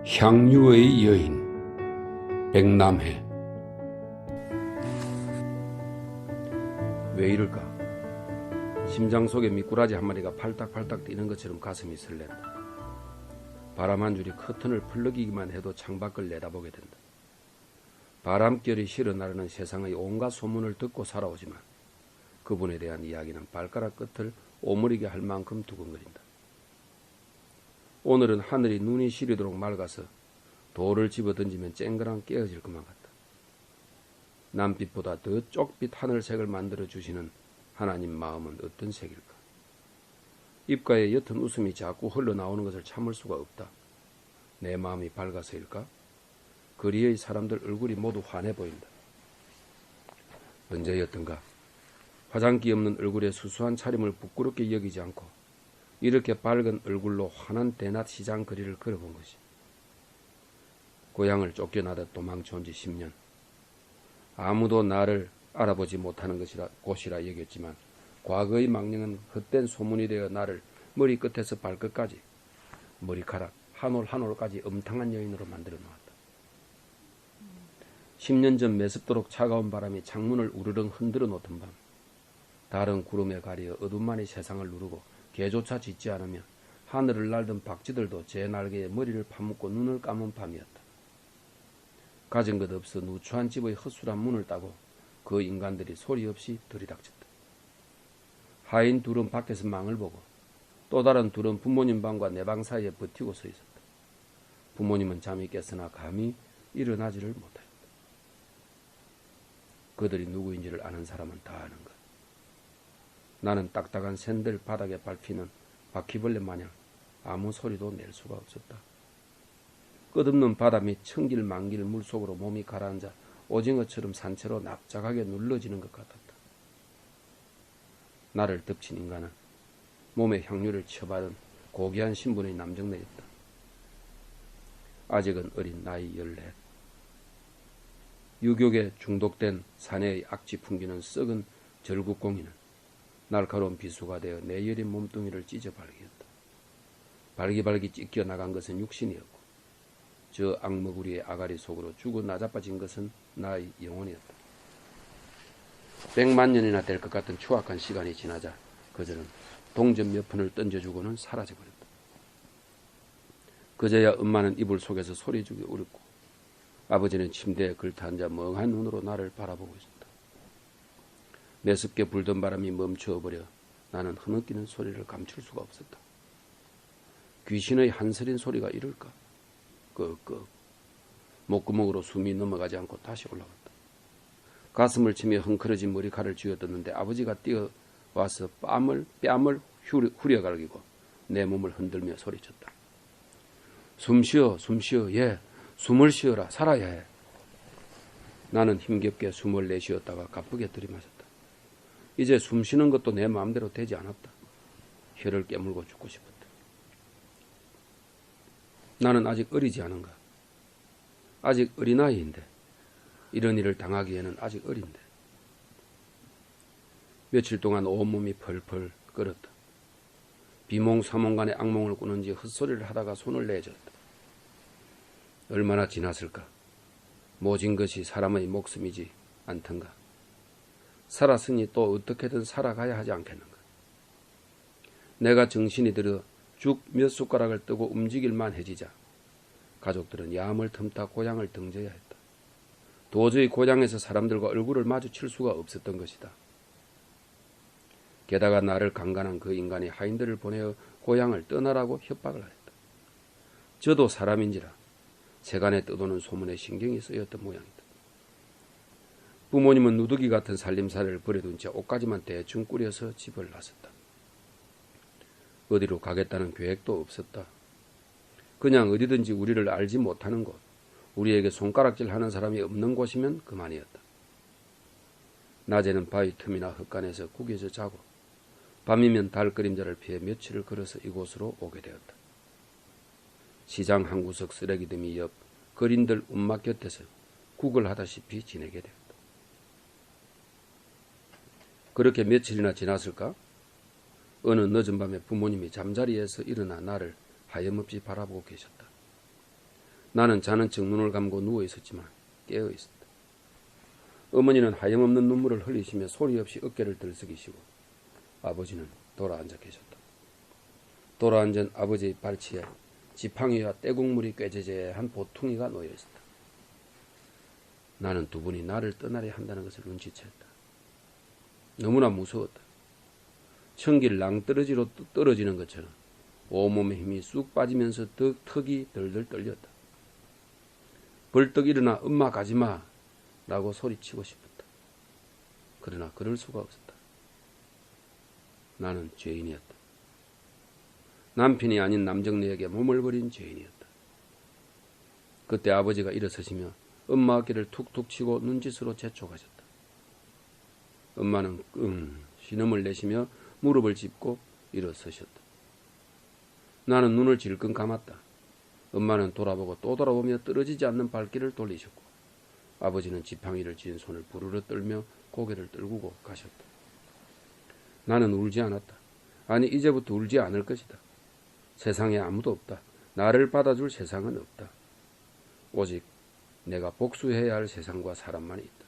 향유의 여인 백남해. 왜 이럴까? 심장 속에 미꾸라지 한 마리가 팔딱팔딱 뛰는 것처럼 가슴이 설렌다. 바람 한 줄이 커튼을 풀럭이기만 해도 창밖을 내다보게 된다. 바람결이 실어 나르는 세상의 온갖 소문을 듣고 살아오지만 그분에 대한 이야기는 발가락 끝을 오므리게 할 만큼 두근거린다. 오늘은 하늘이 눈이 시리도록 맑아서 돌을 집어 던지면 쨍그랑 깨어질 것만 같다. 남빛보다 더 쪽빛 하늘색을 만들어주시는 하나님 마음은 어떤 색일까? 입가에 옅은 웃음이 자꾸 흘러나오는 것을 참을 수가 없다. 내 마음이 밝아서일까? 거리의 사람들 얼굴이 모두 환해 보인다. 언제였던가 화장기 없는 얼굴에 수수한 차림을 부끄럽게 여기지 않고 이렇게 밝은 얼굴로 환한 대낮 시장 거리를 걸어본 것이. 고향을 쫓겨나다 도망쳐온 지 10년. 아무도 나를 알아보지 못하는 곳이라 여겼지만 과거의 망령은 헛된 소문이 되어 나를 머리끝에서 발끝까지 머리카락 한 올 한 올까지 음탕한 여인으로 만들어 놓았다. 10년 전 매섭도록 차가운 바람이 창문을 우르릉 흔들어 놓던 밤, 달은 구름에 가려 어둠만이 세상을 누르고 개조차 짖지 않으며 하늘을 날던 박쥐들도 제 날개에 머리를 파묻고 눈을 감은 밤이었다. 가진 것 없어 누추한 집의 허술한 문을 따고 그 인간들이 소리 없이 들이닥쳤다. 하인 둘은 밖에서 망을 보고 또 다른 둘은 부모님 방과 내 방 사이에 버티고 서 있었다. 부모님은 잠이 깼으나 감히 일어나지를 못하였다. 그들이 누구인지를 아는 사람은 다 아는 것. 나는 딱딱한 샌들 바닥에 밟히는 바퀴벌레 마냥 아무 소리도 낼 수가 없었다. 끝없는 바다 및 천길만길 물속으로 몸이 가라앉아 오징어처럼 산채로 납작하게 눌러지는 것 같았다. 나를 덮친 인간은 몸에 향유를 쳐바른 고귀한 신분의 남정네였다. 아직은 어린 나이 14. 유격에 중독된 사내의 악취 풍기는 썩은 절국공이는 날카로운 비수가 되어 내 여린 몸뚱이를 찢어 발기했다. 발기발기 찢겨 나간 것은 육신이었고 저 악머구리의 아가리 속으로 죽어 나자빠진 것은 나의 영혼이었다. 100만 년이나 될 것 같은 추악한 시간이 지나자 그저는 동전 몇 푼을 던져주고는 사라져버렸다. 그제야 엄마는 이불 속에서 소리주게 울었고 아버지는 침대에 걸터앉아 멍한 눈으로 나를 바라보고 있었다. 매섭게 불던 바람이 멈추어버려 나는 흐느끼는 소리를 감출 수가 없었다. 귀신의 한서린 소리가 이럴까? 끄끄. 목구멍으로 숨이 넘어가지 않고 다시 올라갔다. 가슴을 치며 헝클어진 머리카락을 쥐어뜯는데 아버지가 뛰어와서 뺨을 후려갈기고 내 몸을 흔들며 소리쳤다. 숨 쉬어, 숨 쉬어. 예, 숨을 쉬어라. 살아야 해. 나는 힘겹게 숨을 내쉬었다가 가쁘게 들이마셨다. 이제 숨 쉬는 것도 내 마음대로 되지 않았다. 혀를 깨물고 죽고 싶었다. 나는 아직 어리지 않은가? 아직 어린아이인데 이런 일을 당하기에는 아직 어린데. 며칠 동안 온몸이 펄펄 끓었다. 비몽사몽간의 악몽을 꾸는지 헛소리를 하다가 손을 내줬다. 얼마나 지났을까? 모진 것이 사람의 목숨이지 않던가. 살았으니 또 어떻게든 살아가야 하지 않겠는가. 내가 정신이 들어 죽 몇 숟가락을 뜨고 움직일만 해지자 가족들은 야물 틈타 고향을 등져야 했다. 도저히 고향에서 사람들과 얼굴을 마주칠 수가 없었던 것이다. 게다가 나를 강간한 그 인간이 하인들을 보내어 고향을 떠나라고 협박을 하였다. 저도 사람인지라 세간에 떠도는 소문에 신경이 쓰였던 모양이다. 부모님은 누더기 같은 살림살이를 버려둔 채 옷가지만 대충 꾸려서 집을 나섰다. 어디로 가겠다는 계획도 없었다. 그냥 어디든지 우리를 알지 못하는 곳, 우리에게 손가락질하는 사람이 없는 곳이면 그만이었다. 낮에는 바위 틈이나 흙간에서 구겨져 자고 밤이면 달 그림자를 피해 며칠을 걸어서 이곳으로 오게 되었다. 시장 한 구석 쓰레기 더미 옆 거린들 움막 곁에서 국을 하다시피 지내게 되었다. 그렇게 며칠이나 지났을까? 어느 늦은 밤에 부모님이 잠자리에서 일어나 나를 하염없이 바라보고 계셨다. 나는 자는 척 눈을 감고 누워 있었지만 깨어 있었다. 어머니는 하염없는 눈물을 흘리시며 소리 없이 어깨를 들썩이시고 아버지는 돌아앉아 계셨다. 돌아앉은 아버지의 발치에 지팡이와 떼국물이 꾀재재한 보퉁이가 놓여 있었다. 나는 두 분이 나를 떠나려 한다는 것을 눈치챘다. 너무나 무서웠다. 천길 낭떠러지로 떨어지는 것처럼 온몸의 힘이 쑥 빠지면서 턱이 덜덜 떨렸다. 벌떡 일어나 엄마 가지마 라고 소리치고 싶었다. 그러나 그럴 수가 없었다. 나는 죄인이었다. 남편이 아닌 남정네에게 몸을 버린 죄인이었다. 그때 아버지가 일어서시며 엄마 어깨를 툭툭 치고 눈짓으로 재촉하셨다. 엄마는 신음을 내시며 무릎을 짚고 일어서셨다. 나는 눈을 질끈 감았다. 엄마는 돌아보고 또 돌아보며 떨어지지 않는 발길을 돌리셨고 아버지는 지팡이를 쥔 손을 부르르 떨며 고개를 떨구고 가셨다. 나는 울지 않았다. 아니 이제부터 울지 않을 것이다. 세상에 아무도 없다. 나를 받아줄 세상은 없다. 오직 내가 복수해야 할 세상과 사람만이 있다.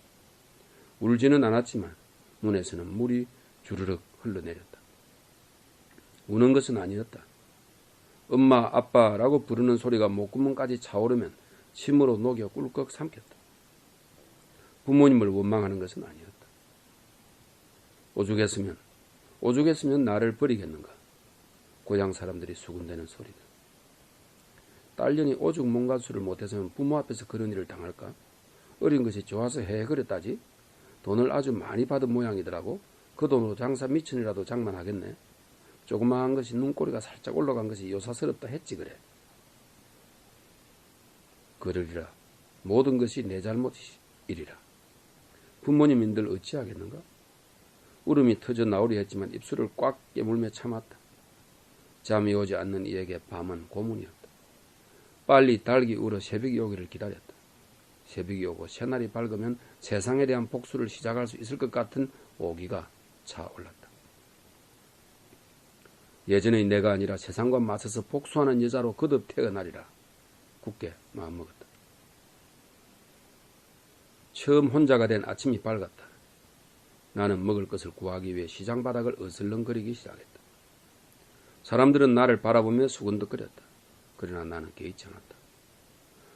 울지는 않았지만 눈에서는 물이 주르륵 흘러내렸다. 우는 것은 아니었다. 엄마, 아빠라고 부르는 소리가 목구멍까지 차오르면 침으로 녹여 꿀꺽 삼켰다. 부모님을 원망하는 것은 아니었다. 오죽했으면 나를 버리겠는가. 고향 사람들이 수군대는 소리다. 딸년이 오죽 몸가수를 못해서는 부모 앞에서 그런 일을 당할까? 어린 것이 좋아서 그랬다지? 돈을 아주 많이 받은 모양이더라고. 그 돈으로 장사 미천이라도 장만하겠네. 조그마한 것이 눈꼬리가 살짝 올라간 것이 요사스럽다 했지 그래. 그러리라. 모든 것이 내 잘못이리라. 부모님인들 어찌하겠는가? 울음이 터져 나오려 했지만 입술을 꽉 깨물며 참았다. 잠이 오지 않는 이에게 밤은 고문이었다. 빨리 닭이 울어 새벽이 오기를 기다렸다. 새벽이 오고 새날이 밝으면 세상에 대한 복수를 시작할 수 있을 것 같은 오기가 차올랐다. 예전의 내가 아니라 세상과 맞서서 복수하는 여자로 거듭 태어나리라 굳게 마음먹었다. 처음 혼자가 된 아침이 밝았다. 나는 먹을 것을 구하기 위해 시장 바닥을 어슬렁거리기 시작했다. 사람들은 나를 바라보며 수근덕거렸다. 그러나 나는 개의치 않았다.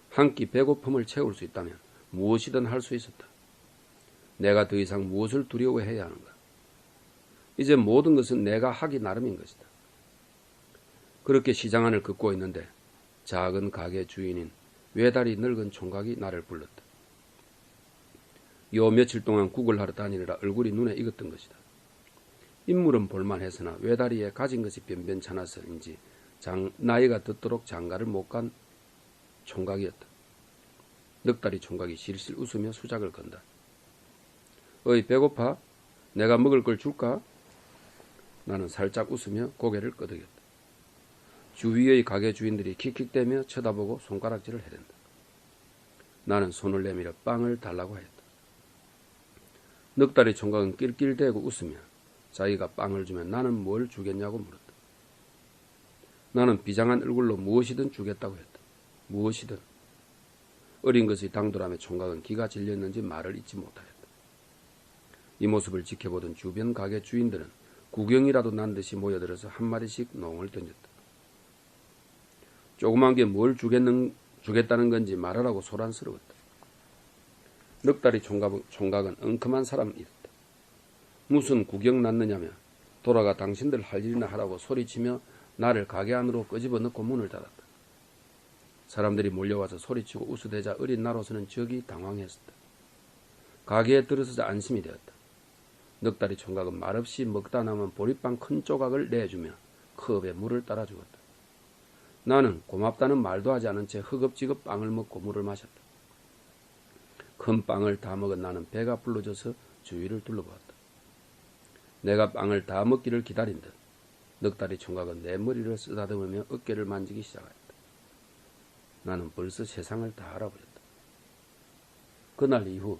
한 끼 배고픔을 채울 수 있다면 무엇이든 할 수 있었다. 내가 더 이상 무엇을 두려워해야 하는가? 이제 모든 것은 내가 하기 나름인 것이다. 그렇게 시장 안을 걷고 있는데 작은 가게 주인인 외다리 늙은 총각이 나를 불렀다. 요 며칠 동안 국을 하러 다니느라 얼굴이 눈에 익었던 것이다. 인물은 볼만했으나 외다리에 가진 것이 변변찮아서인지 나이가 듣도록 장가를 못 간 총각이었다. 넉다리 총각이 실실 웃으며 수작을 건다. 어이 배고파? 내가 먹을 걸 줄까? 나는 살짝 웃으며 고개를 끄덕였다. 주위의 가게 주인들이 킥킥대며 쳐다보고 손가락질을 해댄다. 나는 손을 내밀어 빵을 달라고 했다. 넉다리 총각은 낄낄대고 웃으며 자기가 빵을 주면 나는 뭘 주겠냐고 물었다. 나는 비장한 얼굴로 무엇이든 주겠다고 했다. 무엇이든. 어린 것의 당돌함에 총각은 기가 질렸는지 말을 잇지 못하였다. 이 모습을 지켜보던 주변 가게 주인들은 구경이라도 난 듯이 모여들어서 한 마디씩 농을 던졌다. 조그만 게 뭘 주겠다는 건지 말하라고 소란스러웠다. 넉다리 총각은 엉큼한 사람이었다. 무슨 구경 났느냐며 돌아가 당신들 할 일이나 하라고 소리치며 나를 가게 안으로 끄집어 넣고 문을 닫았다. 사람들이 몰려와서 소리치고 웃어대자 어린 나로서는 적이 당황했었다. 가게에 들어서자 안심이 되었다. 넉다리 총각은 말없이 먹다 남은 보리빵 큰 조각을 내주며 컵에 물을 따라 주었다. 나는 고맙다는 말도 하지 않은 채 허겁지겁 빵을 먹고 물을 마셨다. 큰 빵을 다 먹은 나는 배가 불러져서 주위를 둘러보았다. 내가 빵을 다 먹기를 기다린 듯 넉다리 총각은 내 머리를 쓰다듬으며 어깨를 만지기 시작했다. 나는 벌써 세상을 다 알아버렸다. 그날 이후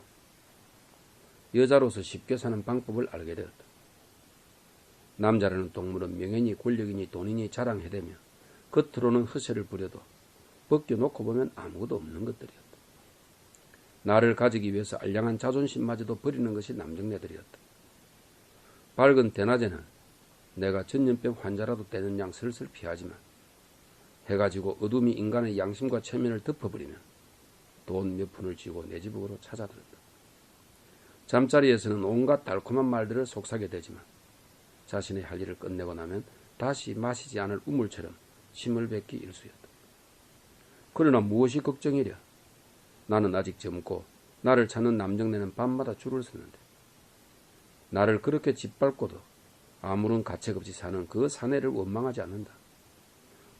여자로서 쉽게 사는 방법을 알게 되었다. 남자라는 동물은 명예니 권력이니 돈이니 자랑해대며 겉으로는 허세를 부려도 벗겨놓고 보면 아무것도 없는 것들이었다. 나를 가지기 위해서 알량한 자존심마저도 버리는 것이 남정네들이었다. 밝은 대낮에는 내가 전염병 환자라도 되는 양 슬슬 피하지만 해가 지고 어둠이 인간의 양심과 체면을 덮어버리면 돈 몇 푼을 쥐고 내 집으로 찾아들었다. 잠자리에서는 온갖 달콤한 말들을 속삭여 대지만 자신의 할 일을 끝내고 나면 다시 마시지 않을 우물처럼 침을 뱉기 일쑤였다. 그러나 무엇이 걱정이랴. 나는 아직 젊고 나를 찾는 남정네는 밤마다 줄을 섰는데 나를 그렇게 짓밟고도 아무런 가책 없이 사는 그 사내를 원망하지 않는다.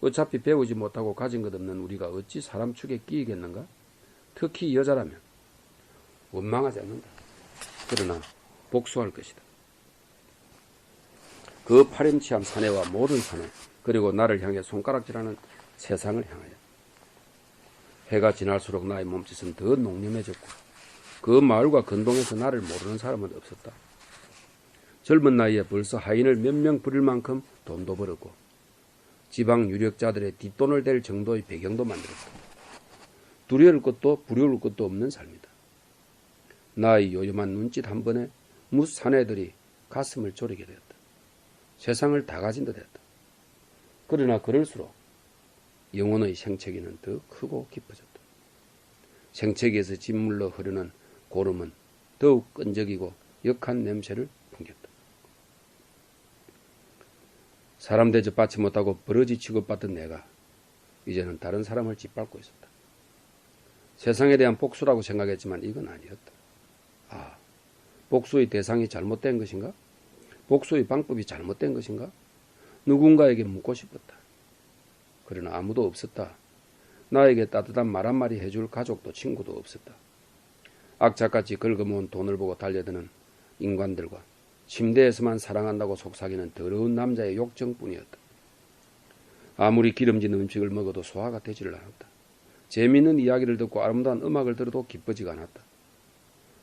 어차피 배우지 못하고 가진 것 없는 우리가 어찌 사람 축에 끼이겠는가? 특히 여자라면 원망하지 않는다. 그러나 복수할 것이다. 그 파렴치한 사내와 모든 사내, 그리고 나를 향해 손가락질하는 세상을 향하여. 해가 지날수록 나의 몸짓은 더 농염해졌고 그 마을과 근동에서 나를 모르는 사람은 없었다. 젊은 나이에 벌써 하인을 몇 명 부릴 만큼 돈도 벌었고 지방 유력자들의 뒷돈을 댈 정도의 배경도 만들었다. 두려울 것도 부려울 것도 없는 삶이다. 나의 요염한 눈짓 한 번에 무사내들이 가슴을 졸이게 되었다. 세상을 다 가진 듯 했다. 그러나 그럴수록 영혼의 생채기는 더 크고 깊어졌다. 생채기에서 짓물러 흐르는 고름은 더욱 끈적이고 역한 냄새를 풍겼다. 사람 대접 받지 못하고 버러지 취급받던 내가 이제는 다른 사람을 짓밟고 있었다. 세상에 대한 복수라고 생각했지만 이건 아니었다. 아, 복수의 대상이 잘못된 것인가? 복수의 방법이 잘못된 것인가? 누군가에게 묻고 싶었다. 그러나 아무도 없었다. 나에게 따뜻한 말 한마디 해줄 가족도 친구도 없었다. 악착같이 긁어모은 돈을 보고 달려드는 인간들과 침대에서만 사랑한다고 속삭이는 더러운 남자의 욕정뿐이었다. 아무리 기름진 음식을 먹어도 소화가 되지를 않았다. 재미있는 이야기를 듣고 아름다운 음악을 들어도 기뻐지가 않았다.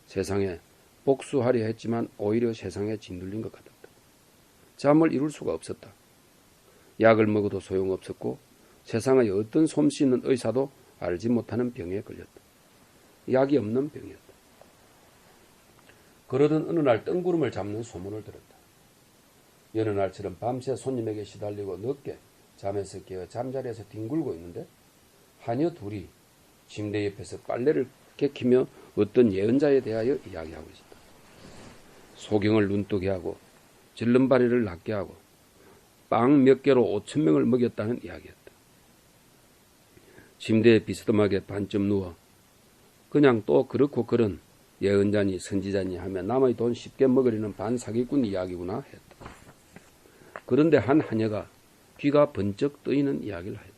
세상에 복수하려 했지만 오히려 세상에 짓눌린 것 같았다. 잠을 이룰 수가 없었다. 약을 먹어도 소용없었고 세상의 어떤 솜씨 있는 의사도 알지 못하는 병에 걸렸다. 약이 없는 병이었다. 그러던 어느 날 뜬구름을 잡는 소문을 들었다. 여느 날처럼 밤새 손님에게 시달리고 늦게 잠에서 깨어 잠자리에서 뒹굴고 있는데 하녀 둘이 침대 옆에서 빨래를 개키며 어떤 예언자에 대하여 이야기하고 있었다. 소경을 눈뜨게 하고 질름바리를 낫게 하고 빵 몇 개로 5,000명을 먹였다는 이야기였다. 침대에 비스듬하게 반쯤 누워 그냥 또 그렇고 그런 예언자니 선지자니 하며 남의 돈 쉽게 먹으려는 반사기꾼 이야기구나 했다. 그런데 한 하녀가 귀가 번쩍 뜨이는 이야기를 했다.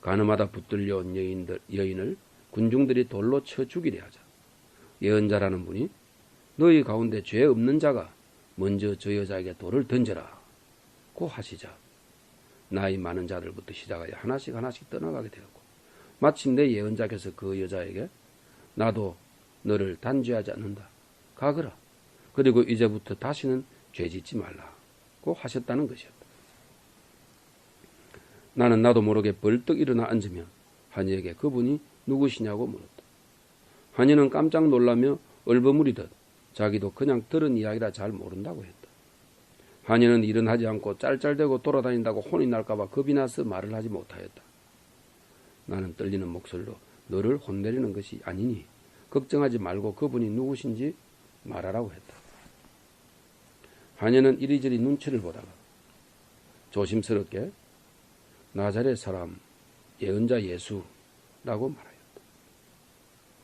가늠하다 붙들려 온 여인을 군중들이 돌로 쳐 죽이려 하자. 예언자라는 분이 너희 가운데 죄 없는 자가 먼저 저 여자에게 돌을 던져라 고 하시자 나이 많은 자들부터 시작하여 하나씩 떠나가게 되었고 마침내 예언자께서 그 여자에게 나도 너를 단죄하지 않는다. 가거라. 그리고 이제부터 다시는 죄짓지 말라고 하셨다는 것이었다. 나는 나도 모르게 벌떡 일어나 앉으며 하녀에게 그분이 누구시냐고 물었다. 하녀는 깜짝 놀라며 얼버무리듯 자기도 그냥 들은 이야기라 잘 모른다고 했다. 하녀는 일은 하지 않고 짤짤대고 돌아다닌다고 혼이 날까봐 겁이 나서 말을 하지 못하였다. 나는 떨리는 목소리로 너를 혼내리는 것이 아니니 걱정하지 말고 그분이 누구신지 말하라고 했다. 하녀는 이리저리 눈치를 보다가 조심스럽게 나자렛 사람 예언자 예수라고 말하였다.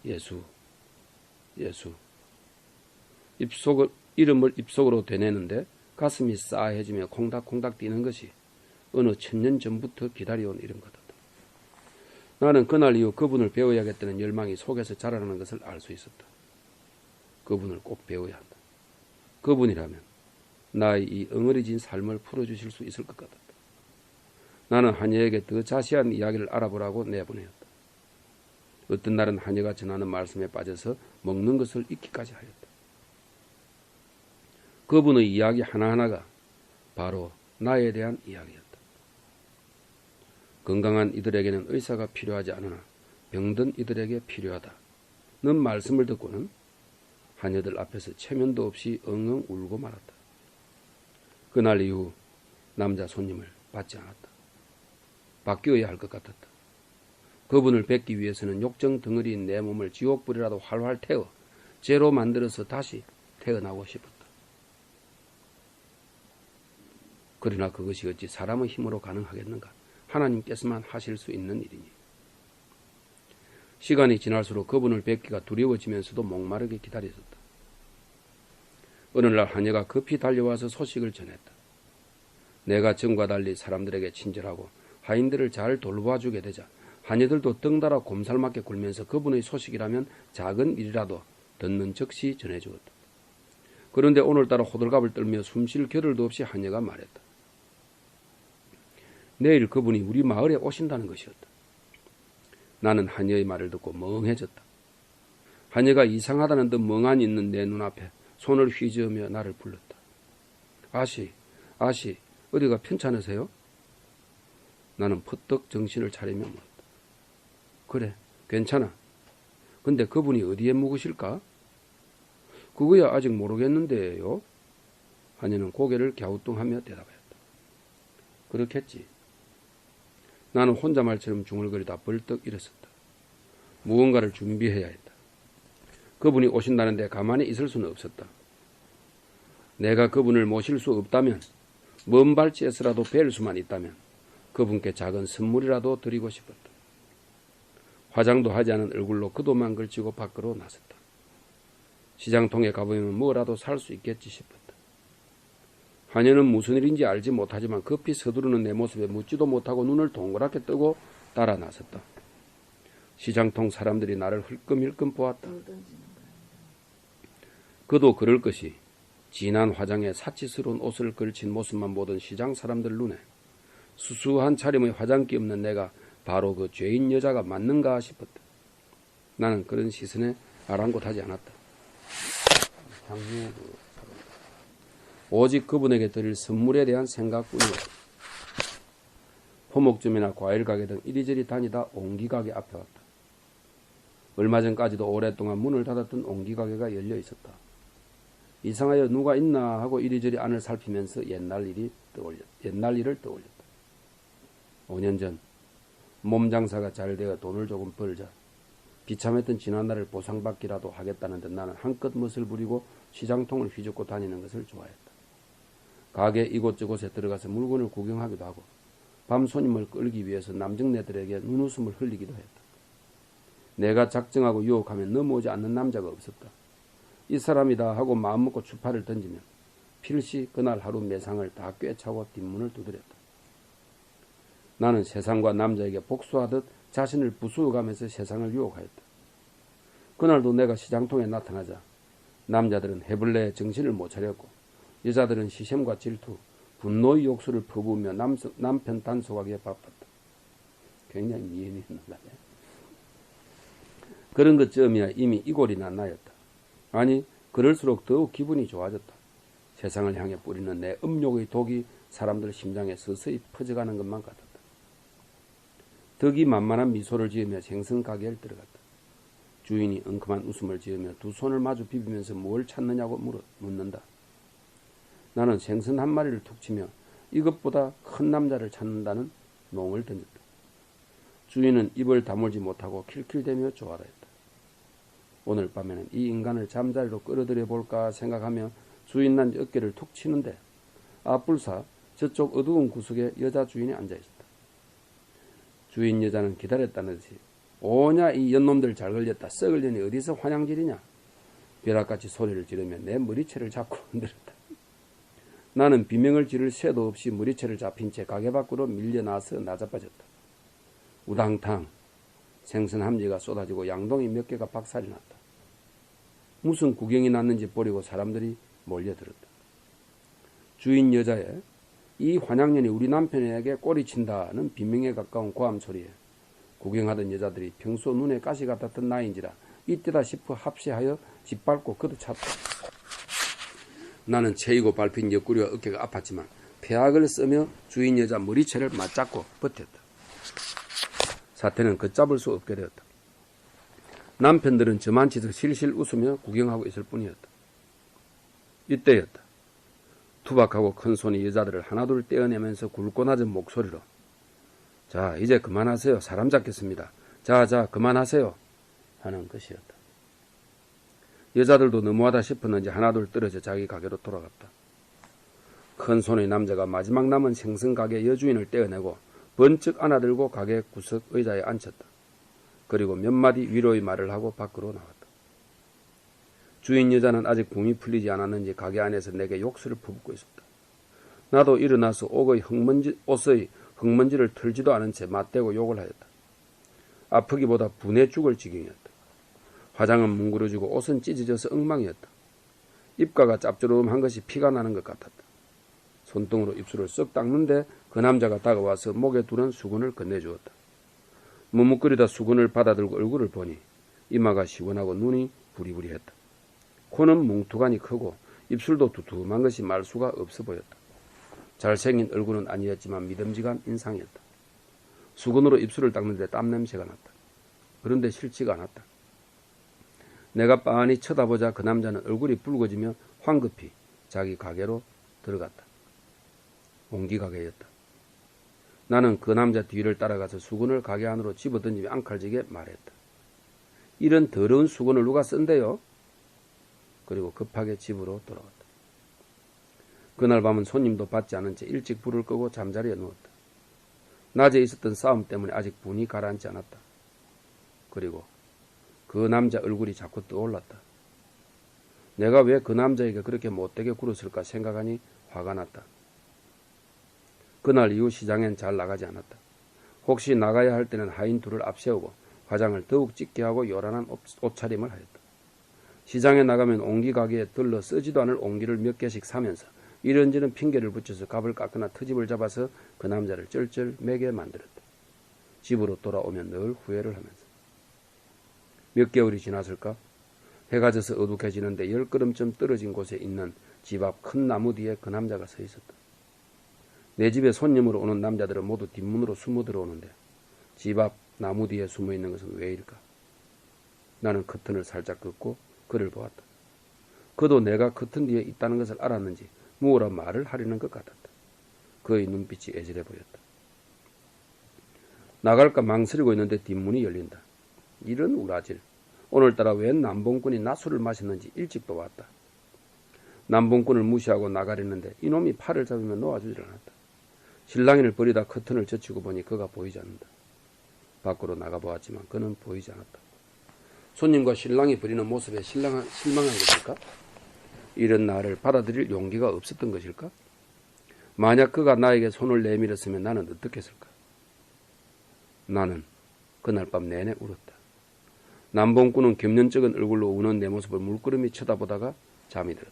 예수. 이름을 입속으로 되내는데 가슴이 싸해지며 콩닥콩닥 뛰는 것이 어느 1000년 전부터 기다려온 이름 같았다. 나는 그날 이후 그분을 배워야겠다는 열망이 속에서 자라나는 것을 알 수 있었다. 그분을 꼭 배워야 한다. 그분이라면 나의 이 엉어리진 삶을 풀어주실 수 있을 것 같았다. 나는 하녀에게 더 자세한 이야기를 알아보라고 내보내었다. 어떤 날은 하녀가 전하는 말씀에 빠져서 먹는 것을 잊기까지 하였다. 그분의 이야기 하나하나가 바로 나에 대한 이야기였다. 건강한 이들에게는 의사가 필요하지 않으나 병든 이들에게 필요하다. 는 말씀을 듣고는 하녀들 앞에서 체면도 없이 엉엉 울고 말았다. 그날 이후 남자 손님을 받지 않았다. 바뀌어야 할 것 같았다. 그분을 뵙기 위해서는 욕정 덩어리인 내 몸을 지옥불이라도 활활 태워 죄로 만들어서 다시 태어나고 싶었다. 그러나 그것이 어찌 사람의 힘으로 가능하겠는가? 하나님께서만 하실 수 있는 일이니. 시간이 지날수록 그분을 뵙기가 두려워지면서도 목마르게 기다렸었다. 어느 날 하녀가 급히 달려와서 소식을 전했다. 내가 전과 달리 사람들에게 친절하고 하인들을 잘 돌봐주게 되자 하녀들도 덩달아 곰살맞게 굴면서 그분의 소식이라면 작은 일이라도 듣는 즉시 전해주었다. 그런데 오늘따라 호들갑을 떨며 숨쉴 겨를도 없이 하녀가 말했다. 내일 그분이 우리 마을에 오신다는 것이었다. 나는 하녀의 말을 듣고 멍해졌다. 하녀가 이상하다는 듯 멍하니 있는 내 눈앞에 손을 휘저으며 나를 불렀다. 아씨, 어디가 편찮으세요? 나는 퍼뜩 정신을 차리며 물었다. 그래, 괜찮아. 근데 그분이 어디에 묵으실까? 그거야 아직 모르겠는데요. 하녀는 고개를 갸우뚱하며 대답했다. 그렇겠지. 나는 혼잣말처럼 중얼거리다 벌떡 일어섰다. 무언가를 준비해야 했다. 그분이 오신다는데 가만히 있을 수는 없었다. 내가 그분을 모실 수 없다면, 먼 발치에서라도 뵐 수만 있다면 그분께 작은 선물이라도 드리고 싶었다. 화장도 하지 않은 얼굴로 그도만 걸치고 밖으로 나섰다. 시장통에 가보면 뭐라도 살 수 있겠지 싶었다. 하녀는 무슨 일인지 알지 못하지만 급히 서두르는 내 모습에 묻지도 못하고 눈을 동그랗게 뜨고 따라 나섰다. 시장통 사람들이 나를 흘끔흘끔 보았다. 그도 그럴 것이 진한 화장에 사치스러운 옷을 걸친 모습만 보던 시장 사람들 눈에 수수한 차림의 화장기 없는 내가 바로 그 죄인 여자가 맞는가 싶었다. 나는 그런 시선에 아랑곳하지 않았다. 오직 그분에게 드릴 선물에 대한 생각뿐이었다. 포목점이나 과일 가게 등 이리저리 다니다 옹기 가게 앞에 왔다. 얼마 전까지도 오랫동안 문을 닫았던 옹기 가게가 열려 있었다. 이상하여 누가 있나 하고 이리저리 안을 살피면서 옛날 일을 떠올렸다. 5년 전 몸장사가 잘 되어 돈을 조금 벌자 비참했던 지난날을 보상받기라도 하겠다는 듯 나는 한껏 멋을 부리고 시장통을 휘젓고 다니는 것을 좋아했다. 가게 이곳저곳에 들어가서 물건을 구경하기도 하고 밤 손님을 끌기 위해서 남정네들에게 눈웃음을 흘리기도 했다. 내가 작정하고 유혹하면 넘어오지 않는 남자가 없었다. 이 사람이다 하고 마음먹고 추파를 던지면 필시 그날 하루 매상을 다 꿰차고 뒷문을 두드렸다. 나는 세상과 남자에게 복수하듯 자신을 부수어가면서 세상을 유혹하였다. 그날도 내가 시장통에 나타나자 남자들은 해벌레에 정신을 못 차렸고 여자들은 시샘과 질투, 분노의 욕설을 퍼부으며 남편 단속하기에 바빴다. 굉장히 미행이 있는 거야. 그런 것쯤이야 이미 이골이나 나였다. 아니, 그럴수록 더욱 기분이 좋아졌다. 세상을 향해 뿌리는 내 음욕의 독이 사람들 심장에 서서히 퍼져가는 것만 같았다. 덕이 만만한 미소를 지으며 생선 가게를 들어갔다. 주인이 엉큼한 웃음을 지으며 두 손을 마주 비비면서 뭘 찾느냐고 묻는다. 나는 생선 한 마리를 툭 치며 이것보다 큰 남자를 찾는다는 농을 던졌다. 주인은 입을 다물지 못하고 킬킬대며 좋아했다. 오늘 밤에는 이 인간을 잠자리로 끌어들여 볼까 생각하며 주인 난 어깨를 툭 치는데 앞불사 저쪽 어두운 구석에 여자 주인이 앉아있었다. 주인 여자는 기다렸다는 듯이 오냐 이 연놈들 잘 걸렸다. 썩을 년이 어디서 환양질이냐. 벼락같이 소리를 지르며 내 머리채를 잡고 흔들었다. 나는 비명을 지를 새도 없이 머리채를 잡힌 채 가게 밖으로 밀려나서 나자빠졌다. 우당탕 생선 함지가 쏟아지고 양동이 몇 개가 박살이 났다. 무슨 구경이 났는지 보려고 사람들이 몰려들었다. 주인 여자의 이 환양년이 우리 남편에게 꼬리친다는 비명에 가까운 고함 소리에 구경하던 여자들이 평소 눈에 가시 같았던 나인지라 이때다 싶어 합세하여 짓밟고 걷어찼다. 나는 채이고 밟힌 옆구리와 어깨가 아팠지만 폐악을 쓰며 주인 여자 머리채를 맞잡고 버텼다. 사태는 걷잡을 수 없게 되었다. 남편들은 저만치서 실실 웃으며 구경하고 있을 뿐이었다. 이때였다. 투박하고 큰 손이 여자들을 하나둘 떼어내면서 굵고 낮은 목소리로 자, 이제 그만하세요. 사람 잡겠습니다. 자, 그만하세요. 하는 것이었다. 여자들도 너무하다 싶었는지 하나둘 떨어져 자기 가게로 돌아갔다. 큰 손의 남자가 마지막 남은 생선 가게 여주인을 떼어내고 번쩍 안아들고 가게 구석 의자에 앉혔다. 그리고 몇 마디 위로의 말을 하고 밖으로 나왔다. 주인 여자는 아직 붐이 풀리지 않았는지 가게 안에서 내게 욕설을 퍼붓고 있었다. 나도 일어나서 옷의 흙먼지를 털지도 않은 채 맞대고 욕을 하였다. 아프기보다 분해 죽을 지경이었다. 화장은 뭉그러지고 옷은 찢어져서 엉망이었다. 입가가 짭조름한 것이 피가 나는 것 같았다. 손등으로 입술을 쓱 닦는데 그 남자가 다가와서 목에 두른 수건을 건네주었다. 머뭇거리다 수건을 받아들고 얼굴을 보니 이마가 시원하고 눈이 부리부리했다. 코는 뭉툭하니 크고 입술도 두툼한 것이 말 수가 없어 보였다. 잘생긴 얼굴은 아니었지만 믿음직한 인상이었다. 수건으로 입술을 닦는데 땀냄새가 났다. 그런데 싫지가 않았다. 내가 빤히 쳐다보자 그 남자는 얼굴이 붉어지며 황급히 자기 가게로 들어갔다. 옹기 가게였다. 나는 그 남자 뒤를 따라가서 수건을 가게 안으로 집어던지며 앙칼지게 말했다. 이런 더러운 수건을 누가 쓴대요? 그리고 급하게 집으로 돌아왔다. 그날 밤은 손님도 받지 않은 채 일찍 불을 끄고 잠자리에 누웠다. 낮에 있었던 싸움 때문에 아직 분이 가라앉지 않았다. 그리고 그 남자 얼굴이 자꾸 떠올랐다. 내가 왜 그 남자에게 그렇게 못되게 굴었을까 생각하니 화가 났다. 그날 이후 시장엔 잘 나가지 않았다. 혹시 나가야 할 때는 하인 둘을 앞세우고 화장을 더욱 짙게 하고 요란한 옷차림을 하였다. 시장에 나가면 옹기 가게에 들러 쓰지도 않을 옹기를 몇 개씩 사면서 이런저런 핑계를 붙여서 값을 깎거나 트집을 잡아서 그 남자를 쩔쩔 매게 만들었다. 집으로 돌아오면 늘 후회를 하면서. 몇 개월이 지났을까? 해가 져서 어둑해지는데 10걸음쯤 떨어진 곳에 있는 집 앞 큰 나무 뒤에 그 남자가 서 있었다. 내 집에 손님으로 오는 남자들은 모두 뒷문으로 숨어 들어오는데 집 앞 나무 뒤에 숨어 있는 것은 왜일까? 나는 커튼을 살짝 긋고 그를 보았다. 그도 내가 커튼 뒤에 있다는 것을 알았는지 무엇라 말을 하려는 것 같았다. 그의 눈빛이 애절해 보였다. 나갈까 망설이고 있는데 뒷문이 열린다. 이런 우라질. 오늘따라 웬 남봉꾼이 낮술을 마셨는지 일찍도 왔다. 남봉꾼을 무시하고 나가려는데 이놈이 팔을 잡으며 놓아주질 않았다. 실랑이를 버리다 커튼을 젖히고 보니 그가 보이지 않는다. 밖으로 나가보았지만 그는 보이지 않았다. 손님과 신랑이 버리는 모습에 실망한 것일까? 이런 나를 받아들일 용기가 없었던 것일까? 만약 그가 나에게 손을 내밀었으면 나는 어떻게 했을까? 나는 그날 밤 내내 울었다. 남봉꾼은 겸연쩍은 얼굴로 우는 내 모습을 물끄러미 쳐다보다가 잠이 들었다.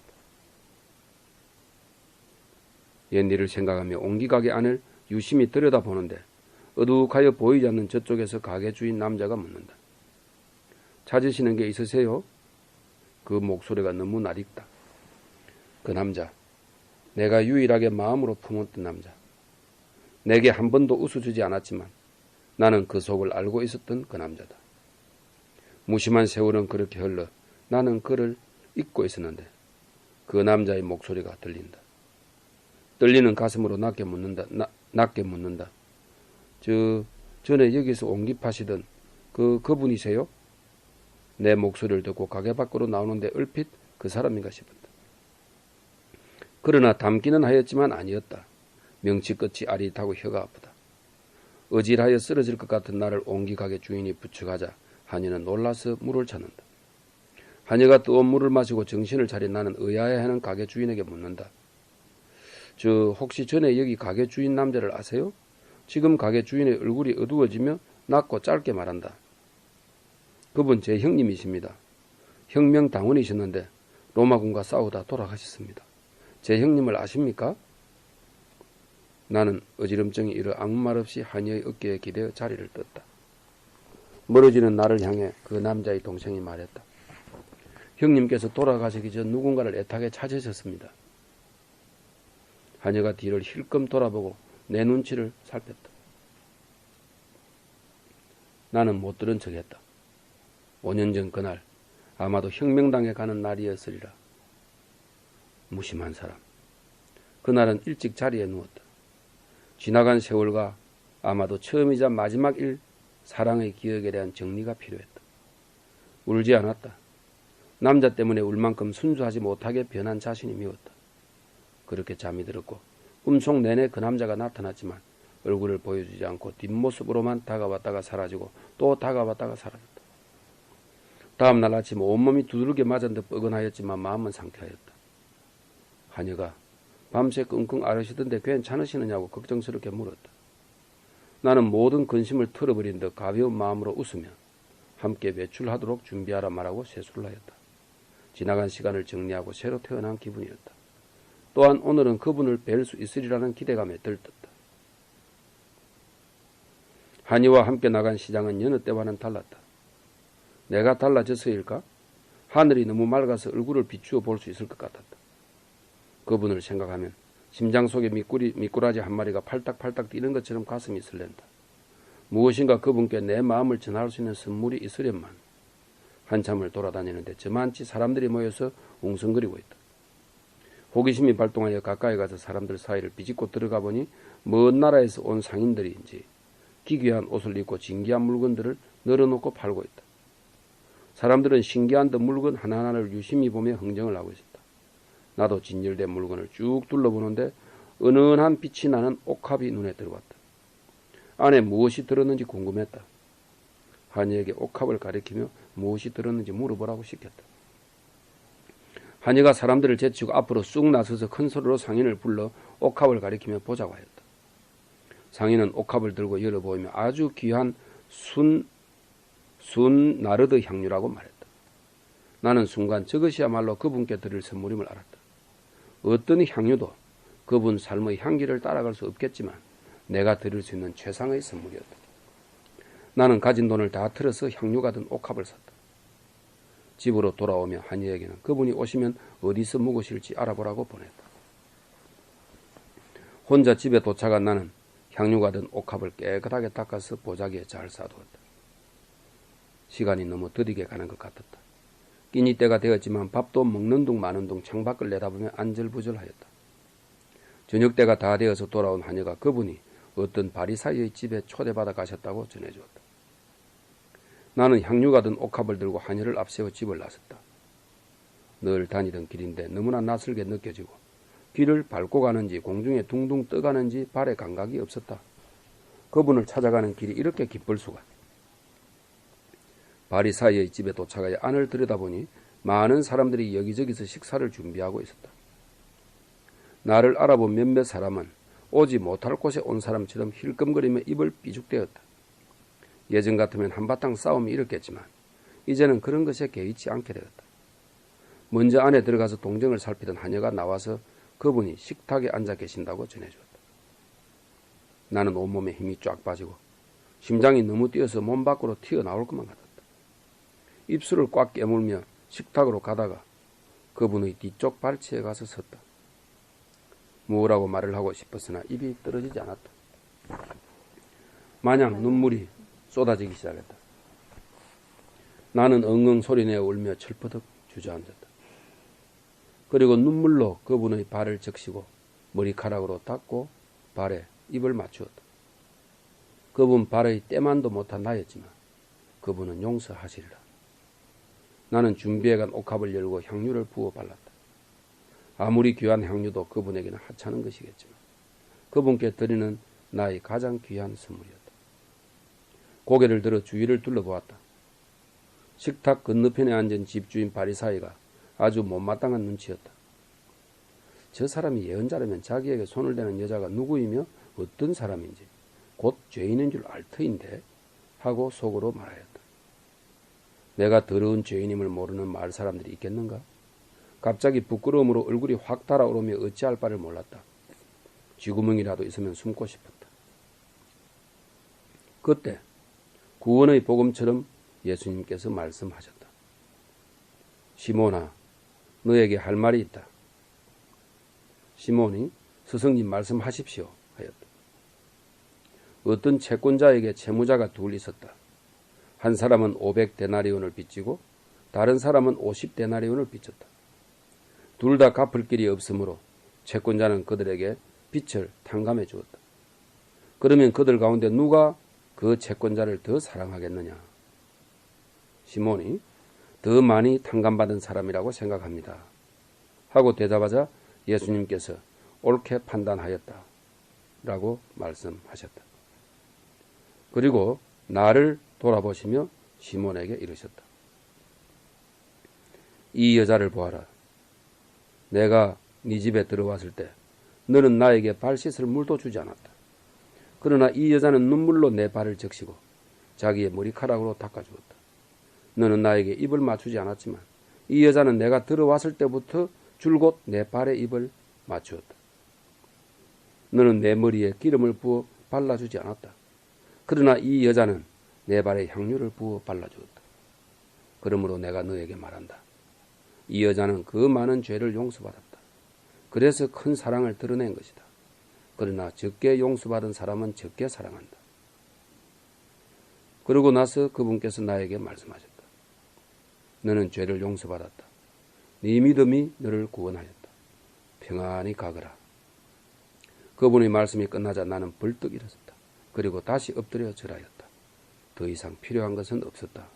옛일을 생각하며 옹기가게 안을 유심히 들여다보는데 어둑하여 보이지 않는 저쪽에서 가게 주인 남자가 묻는다. 찾으시는 게 있으세요? 그 목소리가 너무 낯익다. 그 남자, 내가 유일하게 마음으로 품었던 남자. 내게 한 번도 웃어주지 않았지만 나는 그 속을 알고 있었던 그 남자다. 무심한 세월은 그렇게 흘러 나는 그를 잊고 있었는데 그 남자의 목소리가 들린다. 떨리는 가슴으로 낮게 묻는다. 전에 여기서 옹기 파시던 그분이세요? 내 목소리를 듣고 가게 밖으로 나오는데 얼핏 그 사람인가 싶었다. 그러나 닮기는 하였지만 아니었다. 명치 끝이 아릿하고 혀가 아프다. 어질하여 쓰러질 것 같은 나를 옹기 가게 주인이 부축하자 하녀는 놀라서 물을 찾는다. 하녀가 뜨거운 물을 마시고 정신을 차린 나는 의아해 하는 가게 주인에게 묻는다. 혹시 전에 여기 가게 주인 남자를 아세요? 지금 가게 주인의 얼굴이 어두워지며 낮고 짧게 말한다. 그분 제 형님이십니다. 혁명당원이셨는데 로마군과 싸우다 돌아가셨습니다. 제 형님을 아십니까? 나는 어지럼증이 일어 아무 말 없이 하녀의 어깨에 기대어 자리를 떴다. 멀어지는 나를 향해 그 남자의 동생이 말했다. 형님께서 돌아가시기 전 누군가를 애타게 찾으셨습니다. 하녀가 뒤를 힐끔 돌아보고 내 눈치를 살폈다. 나는 못 들은 척했다. 5년 전 그날 아마도 혁명당에 가는 날이었으리라. 무심한 사람. 그날은 일찍 자리에 누웠다. 지나간 세월과 아마도 처음이자 마지막일 사랑의 기억에 대한 정리가 필요했다. 울지 않았다. 남자 때문에 울 만큼 순수하지 못하게 변한 자신이 미웠다. 그렇게 잠이 들었고 꿈속 내내 그 남자가 나타났지만 얼굴을 보여주지 않고 뒷모습으로만 다가왔다가 사라지고 또 다가왔다가 사라졌다. 다음날 아침 온몸이 두들겨 맞은 듯 뻐근하였지만 마음은 상쾌하였다. 하녀가 밤새 끙끙 앓으시던데 괜찮으시느냐고 걱정스럽게 물었다. 나는 모든 근심을 털어버린 듯 가벼운 마음으로 웃으며 함께 외출하도록 준비하라 말하고 세수를 하였다. 지나간 시간을 정리하고 새로 태어난 기분이었다. 또한 오늘은 그분을 뵐 수 있으리라는 기대감에 들떴다. 한이와 함께 나간 시장은 여느 때와는 달랐다. 내가 달라져서일까? 하늘이 너무 맑아서 얼굴을 비추어 볼 수 있을 것 같았다. 그분을 생각하면 심장 속에 미꾸라지 한 마리가 팔딱팔딱 뛰는 것처럼 가슴이 설렌다. 무엇인가 그분께 내 마음을 전할 수 있는 선물이 있으련만. 한참을 돌아다니는데 저만치 사람들이 모여서 웅성거리고 있다. 호기심이 발동하여 가까이 가서 사람들 사이를 비집고 들어가 보니 먼 나라에서 온 상인들인지 기괴한 옷을 입고 진귀한 물건들을 널어놓고 팔고 있다. 사람들은 신기한 듯 물건 하나하나를 유심히 보며 흥정을 하고 있었다. 나도 진열된 물건을 쭉 둘러보는데 은은한 빛이 나는 옥합이 눈에 들어왔다. 안에 무엇이 들었는지 궁금했다. 한이에게 옥합을 가리키며 무엇이 들었는지 물어보라고 시켰다. 한이가 사람들을 제치고 앞으로 쑥 나서서 큰 소리로 상인을 불러 옥합을 가리키며 보자고 하였다. 상인은 옥합을 들고 열어보이며 아주 귀한 순 나르드 향유라고 말했다. 나는 순간 저것이야말로 그분께 드릴 선물임을 알았다. 어떤 향유도 그분 삶의 향기를 따라갈 수 없겠지만 내가 드릴 수 있는 최상의 선물이었다. 나는 가진 돈을 다 틀어서 향유가 든 옥합을 샀다. 집으로 돌아오며 한이에게는 그분이 오시면 어디서 묵으실지 알아보라고 보냈다. 혼자 집에 도착한 나는 향유가 든 옥합을 깨끗하게 닦아서 보자기에 잘 쌓아두었다. 시간이 너무 더디게 가는 것 같았다. 끼니 때가 되었지만 밥도 먹는 둥 마는 둥 창밖을 내다보며 안절부절하였다. 저녁 때가 다 되어서 돌아온 하녀가 그분이 어떤 바리사이의 집에 초대받아 가셨다고 전해주었다. 나는 향유가 든 옥합을 들고 하녀를 앞세워 집을 나섰다. 늘 다니던 길인데 너무나 낯설게 느껴지고 길을 밟고 가는지 공중에 둥둥 떠가는지 발에 감각이 없었다. 그분을 찾아가는 길이 이렇게 기쁠 수가. 바리사이의 집에 도착하여 안을 들여다보니 많은 사람들이 여기저기서 식사를 준비하고 있었다. 나를 알아본 몇몇 사람은 오지 못할 곳에 온 사람처럼 힐끔거리며 입을 삐죽대었다. 예전 같으면 한바탕 싸움이 일었겠지만 이제는 그런 것에 개의치 않게 되었다. 먼저 안에 들어가서 동정을 살피던 하녀가 나와서 그분이 식탁에 앉아 계신다고 전해주었다. 나는 온몸에 힘이 쫙 빠지고 심장이 너무 뛰어서 몸 밖으로 튀어나올 것만 같았다. 입술을 꽉 깨물며 식탁으로 가다가 그분의 뒤쪽 발치에 가서 섰다. 뭐라고 말을 하고 싶었으나 입이 떨어지지 않았다. 마냥 눈물이 쏟아지기 시작했다. 나는 엉엉 소리내어 울며 철퍼덕 주저앉았다. 그리고 눈물로 그분의 발을 적시고 머리카락으로 닦고 발에 입을 맞추었다. 그분 발의 때만도 못한 나였지만 그분은 용서하시리라. 나는 준비해간 옥합을 열고 향유를 부어 발랐다. 아무리 귀한 향유도 그분에게는 하찮은 것이겠지만 그분께 드리는 나의 가장 귀한 선물이었다. 고개를 들어 주위를 둘러보았다. 식탁 건너편에 앉은 집주인 바리사이가 아주 못마땅한 눈치였다. 저 사람이 예언자라면 자기에게 손을 대는 여자가 누구이며 어떤 사람인지 곧 죄인인 줄 알 터인데 하고 속으로 말하였다. 내가 더러운 죄인임을 모르는 마을 사람들이 있겠는가? 갑자기 부끄러움으로 얼굴이 확 달아오르며 어찌할 바를 몰랐다. 쥐구멍이라도 있으면 숨고 싶었다. 그때 구원의 복음처럼 예수님께서 말씀하셨다. 시몬아, 너에게 할 말이 있다. 시몬이 스승님 말씀하십시오 하였다. 어떤 채권자에게 채무자가 둘 있었다. 한 사람은 500데나리온을 빚지고 다른 사람은 50데나리온을 빚졌다. 둘 다 갚을 길이 없으므로 채권자는 그들에게 빚을 탕감해 주었다. 그러면 그들 가운데 누가 그 채권자를 더 사랑하겠느냐? 시몬이 더 많이 탕감받은 사람이라고 생각합니다. 하고 대답하자 예수님께서 옳게 판단하였다 라고 말씀하셨다. 그리고 나를 돌아보시며 시몬에게 이르셨다. 이 여자를 보아라. 내가 네 집에 들어왔을 때 너는 나에게 발 씻을 물도 주지 않았다. 그러나 이 여자는 눈물로 내 발을 적시고 자기의 머리카락으로 닦아주었다. 너는 나에게 입을 맞추지 않았지만 이 여자는 내가 들어왔을 때부터 줄곧 내 발에 입을 맞추었다. 너는 내 머리에 기름을 부어 발라주지 않았다. 그러나 이 여자는 내 발에 향유를 부어 발라주었다. 그러므로 내가 너에게 말한다. 이 여자는 그 많은 죄를 용서받았다. 그래서 큰 사랑을 드러낸 것이다. 그러나 적게 용서받은 사람은 적게 사랑한다. 그러고 나서 그분께서 나에게 말씀하셨다. 너는 죄를 용서받았다. 네 믿음이 너를 구원하였다. 평안히 가거라. 그분의 말씀이 끝나자 나는 벌떡 일어섰다. 그리고 다시 엎드려 절하였다. 더 이상 필요한 것은 없었다.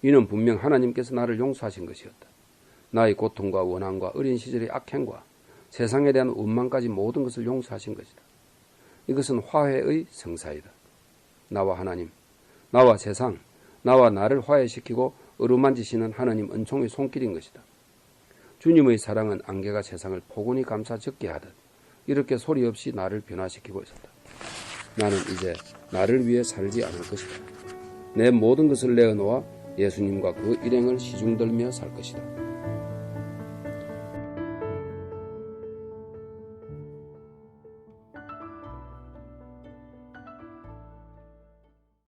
이는 분명 하나님께서 나를 용서하신 것이었다. 나의 고통과 원한과 어린 시절의 악행과 세상에 대한 원망까지 모든 것을 용서하신 것이다. 이것은 화해의 성사이다. 나와 하나님, 나와 세상, 나와 나를 화해시키고 어루만지시는 하나님 은총의 손길인 것이다. 주님의 사랑은 안개가 세상을 포근히 감싸 적게 하듯 이렇게 소리 없이 나를 변화시키고 있었다. 나는 이제 나를 위해 살지 않을 것이다. 내 모든 것을 내어놓아 예수님과 그 일행을 시중들며 살 것이다.